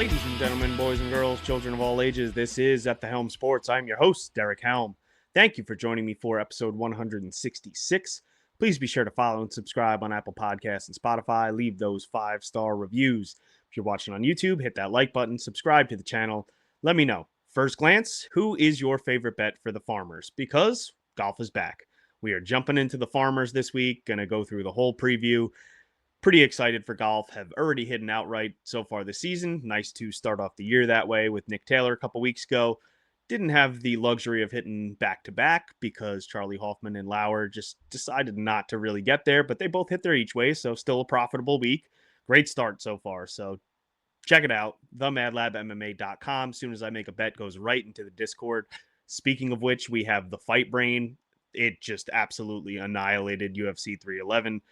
Ladies and gentlemen, boys and girls, children of all ages, this is At the Helm Sports. I'm your host, Derek Helm. Thank you for joining me for episode 166. Please be sure to follow and subscribe on Apple Podcasts and Spotify. Leave those 5-star reviews. If you're watching on YouTube, hit that like button, subscribe to the channel. Let me know. First glance, who is your favorite bet for the Farmers? Because golf is back. We are jumping into the Farmers this week, going to go through the whole preview. Pretty excited for golf. Have already hit an outright so far this season. Nice to start off the year that way with Nick Taylor a couple weeks ago. Didn't have the luxury of hitting back-to-back because Charlie Hoffman and Lauer just decided not to really get there, but they both hit their each way, so still a profitable week. Great start so far, so check it out, themadlabmma.com. As soon as I make a bet, goes right into the Discord. Speaking of which, we have the Fight Brain. It just absolutely annihilated UFC 311.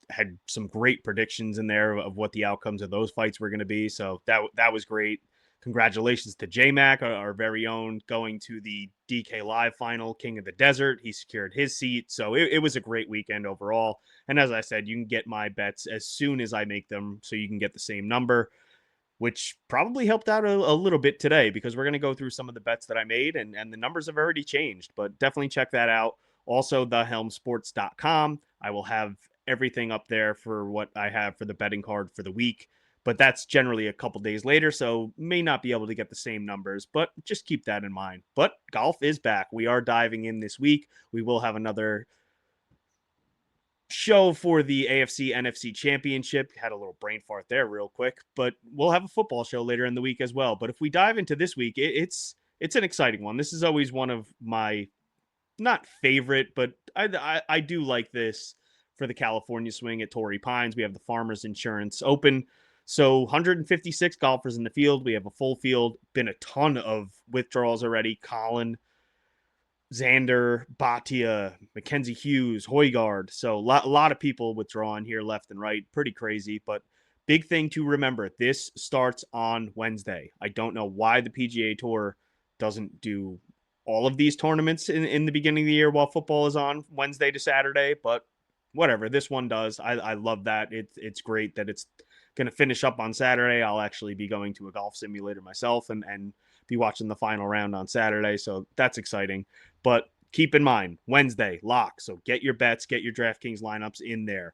Had some great predictions in there of what the outcomes of those fights were going to be. So that was great. Congratulations to J-Mac, our very own, going to the DK Live final, King of the Desert. He secured his seat. So it was a great weekend overall. And as I said, you can get my bets as soon as I make them so you can get the same number, which probably helped out a little bit today because we're going to go through some of the bets that I made and the numbers have already changed. But definitely check that out. Also, thehelmsports.com. I will have everything up there for what I have for the betting card for the week, but that's generally a couple days later, so may not be able to get the same numbers, but just keep that in mind. But golf is back. We are diving in this week. We will have another show for the AFC NFC Championship. Had a little brain fart there real quick, but we'll have a football show later in the week as well. But if we dive into this week, it's an exciting one. This is always one of my not favorite, but I do like this for the California swing at Torrey Pines. We have the Farmers Insurance Open. So 156 golfers in the field. We have a full field. Been a ton of withdrawals already. Colin, Xander, Bhatia, Mackenzie Hughes, Højgaard. So a lot of people withdrawing here left and right. Pretty crazy, but big thing to remember. This starts on Wednesday. I don't know why the PGA Tour doesn't do all of these tournaments in the beginning of the year while football is on Wednesday to Saturday, but whatever. This one does. I love that. It's great that it's going to finish up on Saturday. I'll actually be going to a golf simulator myself and be watching the final round on Saturday. So that's exciting. But keep in mind, Wednesday, lock. So get your bets, get your DraftKings lineups in there.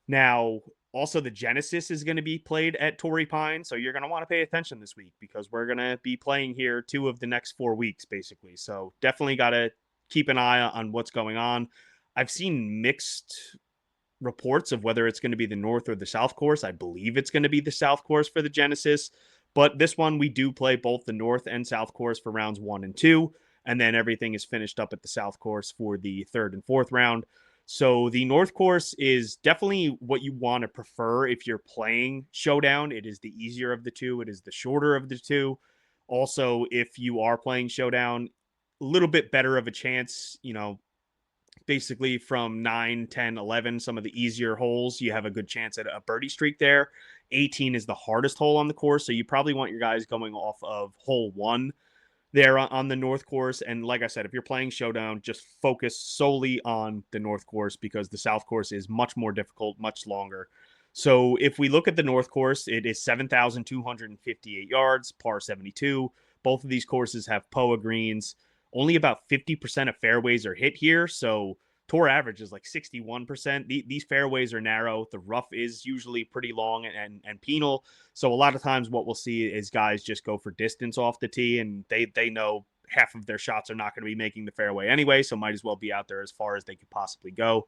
Now, also the Genesis is going to be played at Torrey Pines. So you're going to want to pay attention this week because we're going to be playing here 2 of the next 4 weeks, basically. So definitely got to keep an eye on what's going on. I've seen mixed reports of whether it's going to be the North or the South course. I believe it's going to be the South course for the Genesis, but this one we do play both the North and South course for rounds 1 and 2, and then everything is finished up at the South course for the 3rd and 4th round. So the North course is definitely what you want to prefer if you're playing Showdown. It is the easier of the two. It is the shorter of the two. Also, if you are playing Showdown, a little bit better of a chance, basically from 9, 10, 11, some of the easier holes, you have a good chance at a birdie streak there. 18 is the hardest hole on the course, so you probably want your guys going off of hole 1 there on the North course. And like I said, if you're playing Showdown, just focus solely on the North course because the South course is much more difficult, much longer. So if we look at the North course, it is 7,258 yards, par 72. Both of these courses have POA greens. Only about 50% of fairways are hit here, so tour average is like 61%. These fairways are narrow. The rough is usually pretty long and penal, so a lot of times what we'll see is guys just go for distance off the tee, and they know half of their shots are not going to be making the fairway anyway, so might as well be out there as far as they could possibly go.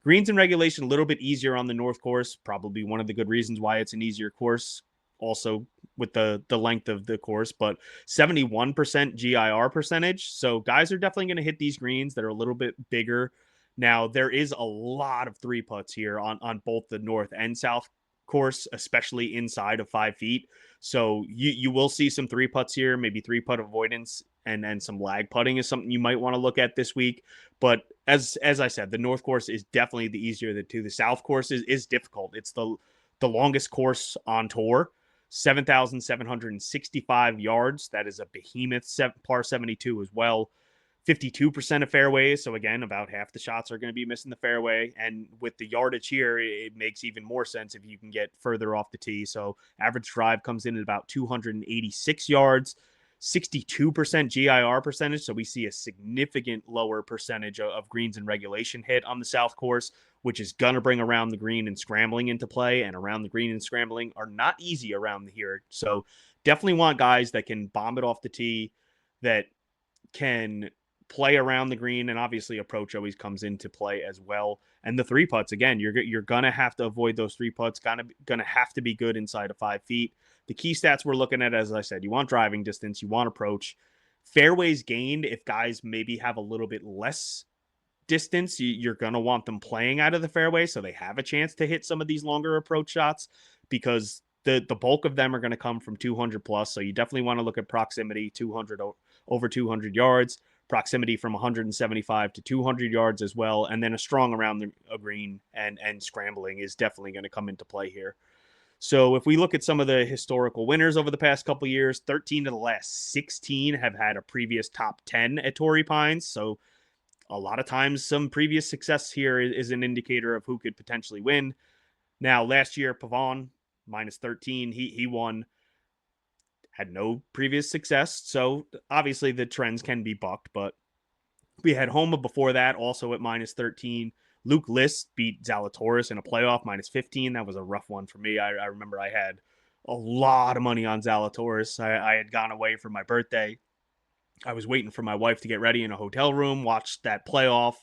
Greens and regulation, a little bit easier on the North course, probably one of the good reasons why it's an easier course. Also with the length of the course, but 71% GIR percentage. So guys are definitely going to hit these greens that are a little bit bigger. Now, there is a lot of 3-putts here on both the North and South course, especially inside of 5 feet. So you will see some 3-putts here, maybe 3-putt avoidance and some lag putting is something you might want to look at this week. But as I said, the North course is definitely the easier of the two. The South course is difficult. It's the longest course on tour. 7,765 yards. That is a behemoth par 72 as well. 52% of fairways. So again, about half the shots are going to be missing the fairway. And with the yardage here, it makes even more sense if you can get further off the tee. So average drive comes in at about 286 yards, 62% GIR percentage. So we see a significant lower percentage of greens and regulation hit on the South Course, which is going to bring around the green and scrambling into play. And around the green and scrambling are not easy around here. So definitely want guys that can bomb it off the tee, that can play around the green, and obviously approach always comes into play as well. And the three putts, again, you're gonna have to avoid those three putts. Gonna have to be good inside of 5 feet. The key stats we're looking at, as I said, you want driving distance, you want approach, fairways gained. If guys maybe have a little bit less distance, you're gonna want them playing out of the fairway so they have a chance to hit some of these longer approach shots, because the bulk of them are going to come from 200 plus. So you definitely want to look at proximity, 200 over 200 yards, proximity from 175 to 200 yards as well, and then a strong around the green and scrambling is definitely going to come into play here. So if we look at some of the historical winners over the past couple of years, 13 of the last 16 have had a previous top 10 at Torrey Pines. So a lot of times some previous success here is an indicator of who could potentially win. Now, last year, Pavon, minus 13, he won, had no previous success. So obviously the trends can be bucked, but we had Homa before that, also at minus 13. Luke List beat Zalatoris in a playoff, minus 15. That was a rough one for me. I remember I had a lot of money on Zalatoris. I had gone away for my birthday. I was waiting for my wife to get ready in a hotel room, watched that playoff,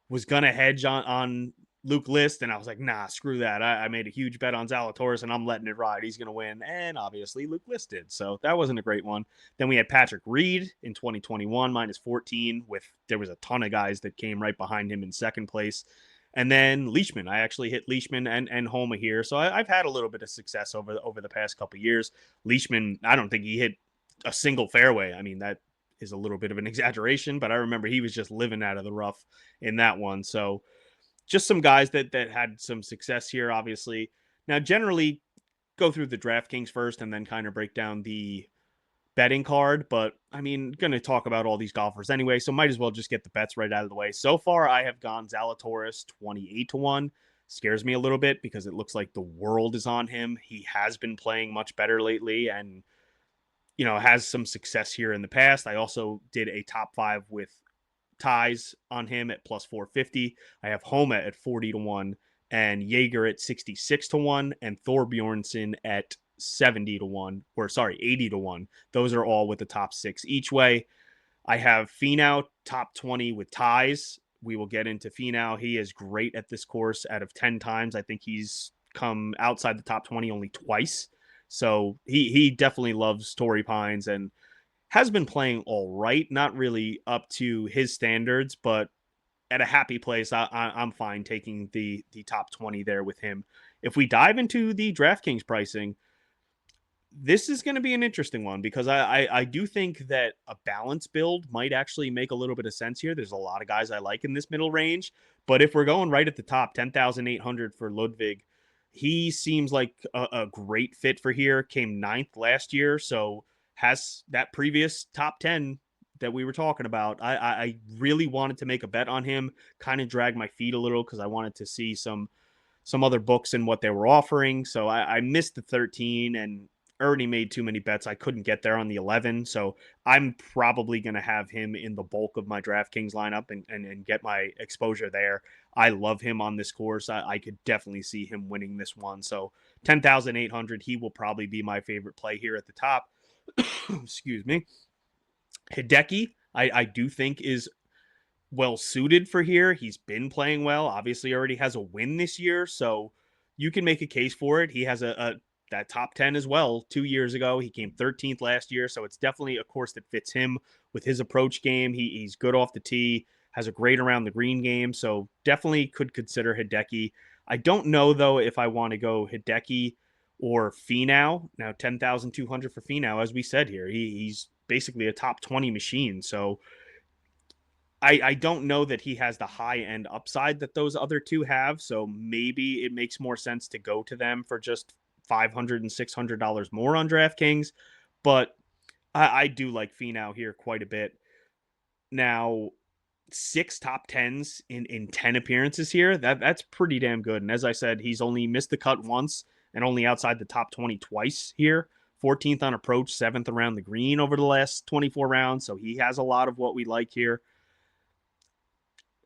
was going to hedge on Luke List, and I was like, nah, screw that. I made a huge bet on Zalatoris, and I'm letting it ride. He's going to win. And obviously, Luke List did. So that wasn't a great one. Then we had Patrick Reed in 2021, minus 14, there was a ton of guys that came right behind him in second place. And then Leishman. I actually hit Leishman and Homa here. So I've had a little bit of success over the past couple of years. Leishman, I don't think he hit a single fairway. I mean, that is a little bit of an exaggeration, but I remember he was just living out of the rough in that one. So just some guys that had some success here, obviously. Now, generally go through the DraftKings first and then kind of break down the betting card. But I mean, going to talk about all these golfers anyway, so might as well just get the bets right out of the way. So far, I have gone Zalatoris 28-1. Scares me a little bit because it looks like the world is on him. He has been playing much better lately and, has some success here in the past. I also did a top 5 with ties on him at plus 450. I have Homa at 40-1 and Jaeger at 66-1 and Thorbjornsen at 80-1. Those are all with the top 6 each way. I have Finau top 20 with ties. We will get into Finau. He is great at this course. Out of 10 times, I think he's come outside the top 20 only twice. So he definitely loves Torrey Pines and has been playing all right, not really up to his standards, but at a happy place. I'm fine taking the top 20 there with him. If we dive into the DraftKings pricing, this is going to be an interesting one because I do think that a balance build might actually make a little bit of sense here. There's a lot of guys I like in this middle range, but if we're going right at the top, 10,800 for Ludwig, he seems like a great fit for here. Came 9th last year, so has that previous top 10 that we were talking about. I really wanted to make a bet on him, kind of drag my feet a little because I wanted to see some other books and what they were offering. So I missed the 13 and already made too many bets. I couldn't get there on the 11. So I'm probably going to have him in the bulk of my DraftKings lineup and get my exposure there. I love him on this course. I could definitely see him winning this one. So 10,800, he will probably be my favorite play here at the top. Excuse me. Hideki, I do think is well suited for here. He's been playing well. Obviously, already has a win this year, so you can make a case for it. He has a that top 10 as well 2 years ago. He came 13th last year, so it's definitely a course that fits him with his approach game. He's good off the tee, has a great around the green game, so definitely could consider Hideki. I don't know though if I want to go Hideki or Finau. Now 10,200 for Finau, as we said here. He's basically a top 20 machine, so I don't know that he has the high end upside that those other two have. So maybe it makes more sense to go to them for just $500 and $600 more on DraftKings. But I do like Finau here quite a bit. Now, 6 top tens in 10 appearances here. That's pretty damn good. And as I said, he's only missed the cut once and only outside the top 20 twice here. 14th on approach, 7th around the green over the last 24 rounds. So he has a lot of what we like here.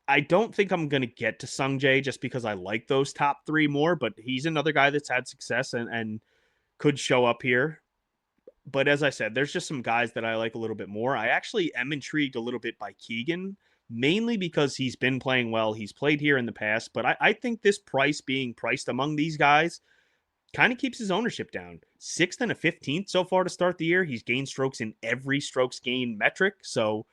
I don't think I'm going to get to Sung Jae just because I like those top three more, but he's another guy that's had success and could show up here. But as I said, there's just some guys that I like a little bit more. I actually am intrigued a little bit by Keegan, mainly because he's been playing well. He's played here in the past, but I think this price being priced among these guys kind of keeps his ownership down. 6th and a 15th so far to start the year. He's gained strokes in every strokes gained metric. So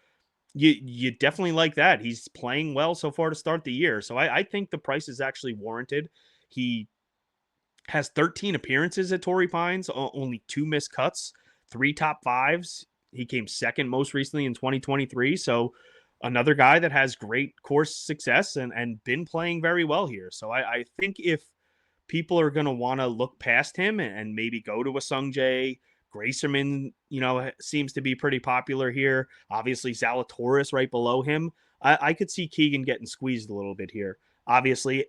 you definitely like that. He's playing well so far to start the year. So I think the price is actually warranted. He has 13 appearances at Torrey Pines, only 2 missed cuts, 3 top fives. He came second most recently in 2023. So another guy that has great course success and been playing very well here. So I think if people are going to want to look past him and maybe go to a Sung Jae, Gracerman, seems to be pretty popular here. Obviously, Zalatoris right below him. I could see Keegan getting squeezed a little bit here. Obviously,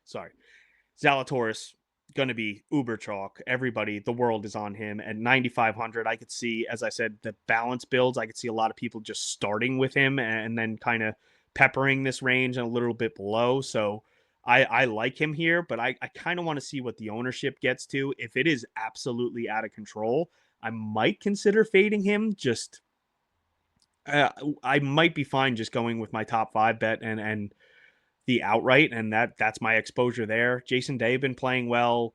sorry. Zalatoris going to be uber chalk. Everybody, the world is on him at 9,500. I could see, as I said, the balance builds. I could see a lot of people just starting with him and then kind of peppering this range and a little bit below. So I like him here, but I kind of want to see what the ownership gets to. If it is absolutely out of control, I might consider fading him. Just I might be fine just going with my top 5 bet and the outright, and that's my exposure there. Jason Day been playing well.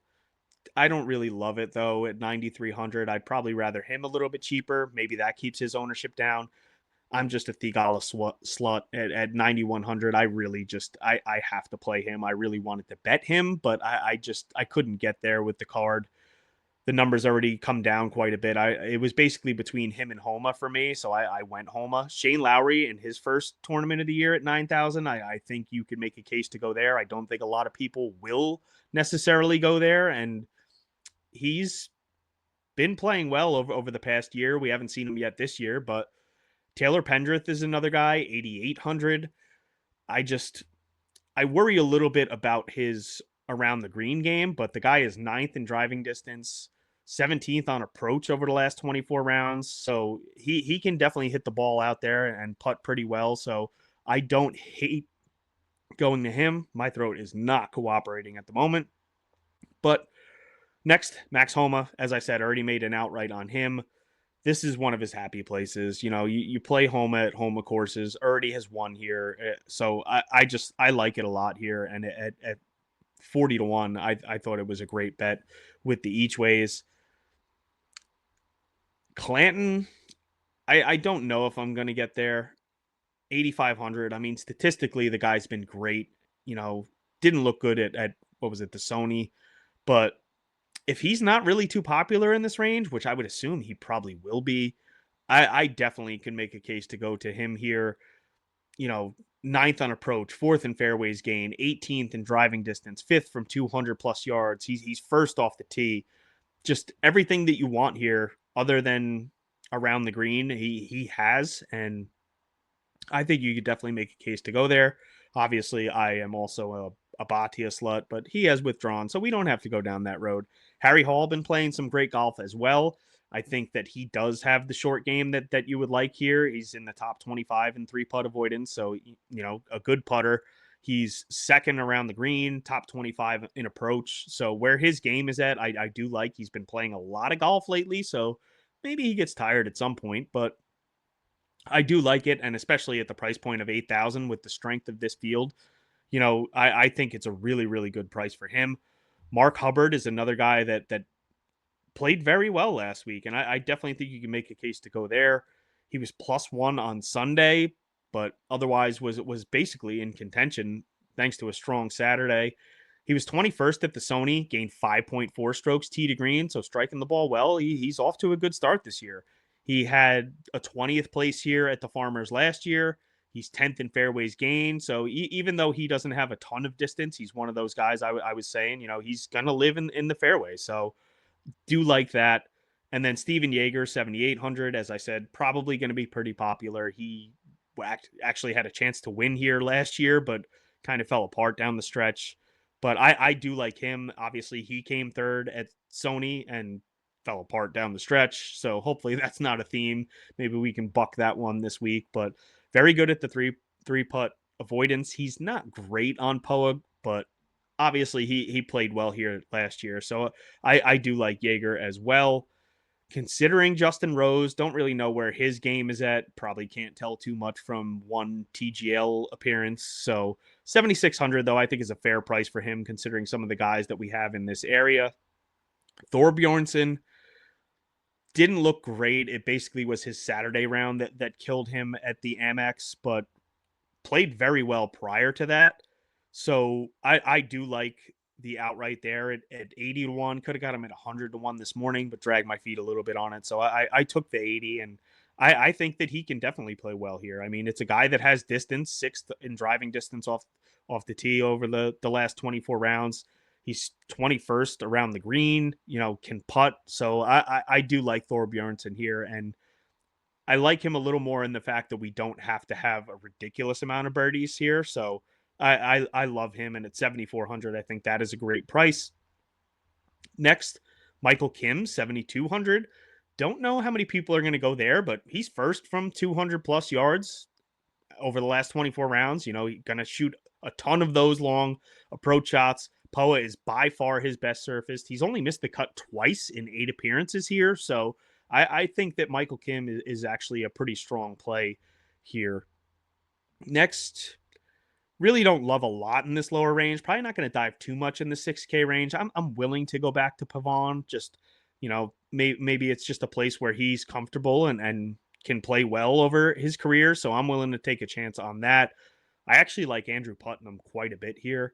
I don't really love it though at 9,300. I'd probably rather him a little bit cheaper. Maybe that keeps his ownership down. I'm just a Thigala slut at 9,100. I really just I have to play him. I really wanted to bet him, but I couldn't get there with the card. The numbers already come down quite a bit. It was basically between him and Homa for me, so I went Homa. Shane Lowry in his first tournament of the year at 9,000. I think you could make a case to go there. I don't think a lot of people will necessarily go there, and he's been playing well over the past year. We haven't seen him yet this year, but Taylor Pendrith is another guy, 8,800. I worry a little bit about his around the green game, but the guy is 9th in driving distance, 17th on approach over the last 24 rounds. So he can definitely hit the ball out there and putt pretty well. So I don't hate going to him. My throat is not cooperating at the moment. But next, Max Homa, as I said, already made an outright on him. This is one of his happy places. You play Homa at Homa courses. Already has won here, so I like it a lot here. And at 40-1, I thought it was a great bet with the each ways. Clanton, I don't know if I'm going to get there. 8,500. I mean, statistically, the guy's been great. Didn't look good at what was it, the Sony, but if he's not really too popular in this range, which I would assume he probably will be, I definitely can make a case to go to him here. 9th on approach, 4th in fairways gain, 18th in driving distance, 5th from 200 plus yards. He's first off the tee. Just everything that you want here, other than around the green, he has, and I think you could definitely make a case to go there. Obviously, I am also a Bhatia slut, but he has withdrawn, so we don't have to go down that road. Harry Hall been playing some great golf as well. I think that he does have the short game that you would like here. He's in the top 25 in 3-putt avoidance, so a good putter. He's second around the green, top 25 in approach. So where his game is at, I do like. He's been playing a lot of golf lately, so maybe he gets tired at some point, but I do like it, and especially at the price point of 8,000 with the strength of this field, I think it's a really, really good price for him. Mark Hubbard is another guy that played very well last week, and I definitely think you can make a case to go there. He was +1 on Sunday, but otherwise was basically in contention thanks to a strong Saturday. He was 21st at the Sony, gained 5.4 strokes tee to green, so striking the ball well. He's off to a good start this year. He had a 20th place here at the Farmers last year. He's 10th in fairways gained. So even though he doesn't have a ton of distance, he's one of those guys I was saying, he's going to live in the fairway. So do like that. And then Steven Yeager, 7,800, as I said, probably going to be pretty popular. He actually had a chance to win here last year, but kind of fell apart down the stretch. But I do like him. Obviously, he came third at Sony and fell apart down the stretch. So hopefully that's not a theme. Maybe we can buck that one this week. But very good at the three putt avoidance. He's not great on POA, but obviously he played well here last year. So I do like Yeager as well. Considering Justin Rose, don't really know where his game is at. Probably can't tell too much from one TGL appearance. So 7,600 though, I think is a fair price for him considering some of the guys that we have in this area. Thorbjornsen didn't look great. It basically was his Saturday round that killed him at the Amex, but played very well prior to that. So I do like the outright there at 80 to 1. Could have got him at 100 to 1 this morning, but dragged my feet a little bit on it. So I took the 80, and I think that he can definitely play well here. I mean, it's a guy that has distance, sixth in driving distance off the tee over the last 24 rounds. He's 21st around the green, can putt. So I do like Thorbjornsen here. And I like him a little more in the fact that we don't have to have a ridiculous amount of birdies here. So I love him. And at 7,400, I think that is a great price. Next, Michael Kim, 7,200. Don't know how many people are going to go there, but he's first from 200 plus yards over the last 24 rounds. He's going to shoot a ton of those long approach shots. POA is by far his best surface. He's only missed the cut twice in 8 appearances here. So I think that Michael Kim is actually a pretty strong play here. Next, really don't love a lot in this lower range. Probably not going to dive too much in the 6K range. I'm willing to go back to Pavon. Just, maybe it's just a place where he's comfortable and can play well over his career. So I'm willing to take a chance on that. I actually like Andrew Putnam quite a bit here.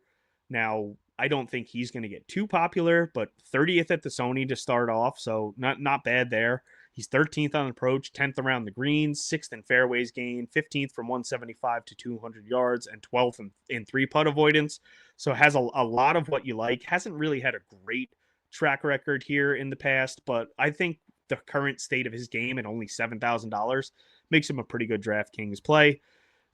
Now, I don't think he's going to get too popular, but 30th at the Sony to start off, so not bad there. He's 13th on approach, 10th around the greens, 6th in fairways gain, 15th from 175 to 200 yards, and 12th in three putt avoidance. So has a lot of what you like. Hasn't really had a great track record here in the past, but I think the current state of his game at only $7,000 makes him a pretty good DraftKings play.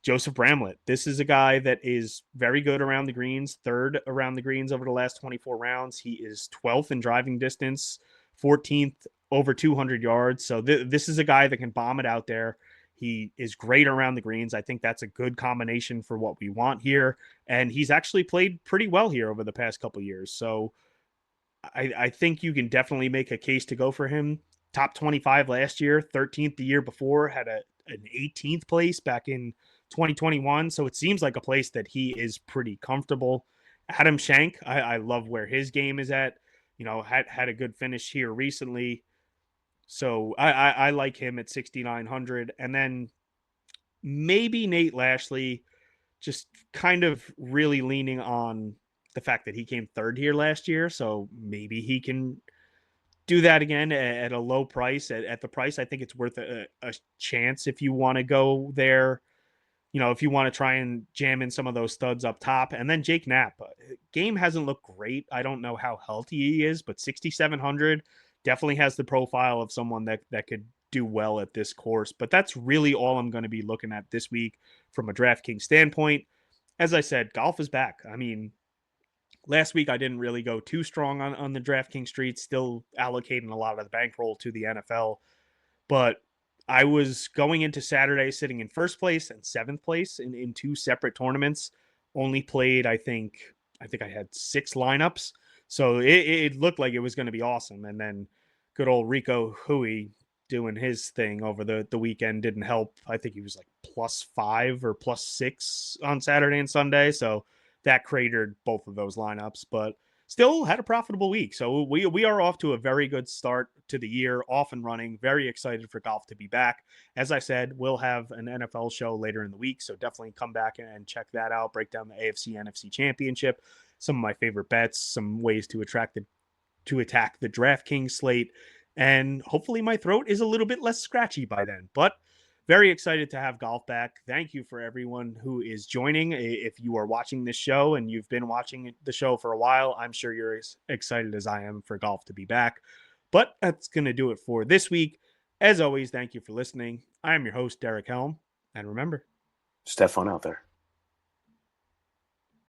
Joseph Bramlett. This is a guy that is very good around the greens, third around the greens over the last 24 rounds. He is 12th in driving distance, 14th over 200 yards. So this is a guy that can bomb it out there. He is great around the greens. I think that's a good combination for what we want here. And he's actually played pretty well here over the past couple years. So I think you can definitely make a case to go for him. Top 25 last year, 13th the year before, had an 18th place back in 2021. So it seems like a place that he is pretty comfortable. Adam Schenk, I love where his game is at. Had a good finish here recently. So I like him at 6,900. And then maybe Nate Lashley, just kind of really leaning on the fact that he came third here last year. So maybe he can do that again at a low price. At the price, I think it's worth a chance if you want to go there. If you want to try and jam in some of those studs up top. And then Jake Knapp. Game hasn't looked great. I don't know how healthy he is, but 6,700 definitely has the profile of someone that could do well at this course. But that's really all I'm going to be looking at this week from a DraftKings standpoint. As I said, golf is back. I mean, last week I didn't really go too strong on the DraftKings street, still allocating a lot of the bankroll to the NFL. But I was going into Saturday sitting in first place and seventh place in two separate tournaments. Only played, I think I had 6 lineups. So it looked like it was going to be awesome. And then good old Rico Hui doing his thing over the weekend didn't help. I think he was like +5 or +6 on Saturday and Sunday. So that cratered both of those lineups. But still had a profitable week. So we are off to a very good start to the year, off and running. Very excited for golf to be back. As I said, we'll have an NFL show later in the week, so definitely come back and check that out. Break down the AFC NFC Championship, some of my favorite bets, some ways to attack the DraftKings slate, and hopefully my throat is a little bit less scratchy by then. But very excited to have golf back. Thank you for everyone who is joining. If you are watching this show and you've been watching the show for a while, I'm sure you're as excited as I am for golf to be back. But that's going to do it for this week. As always, thank you for listening. I am your host, Derek Helm. And remember, Just have fun out there.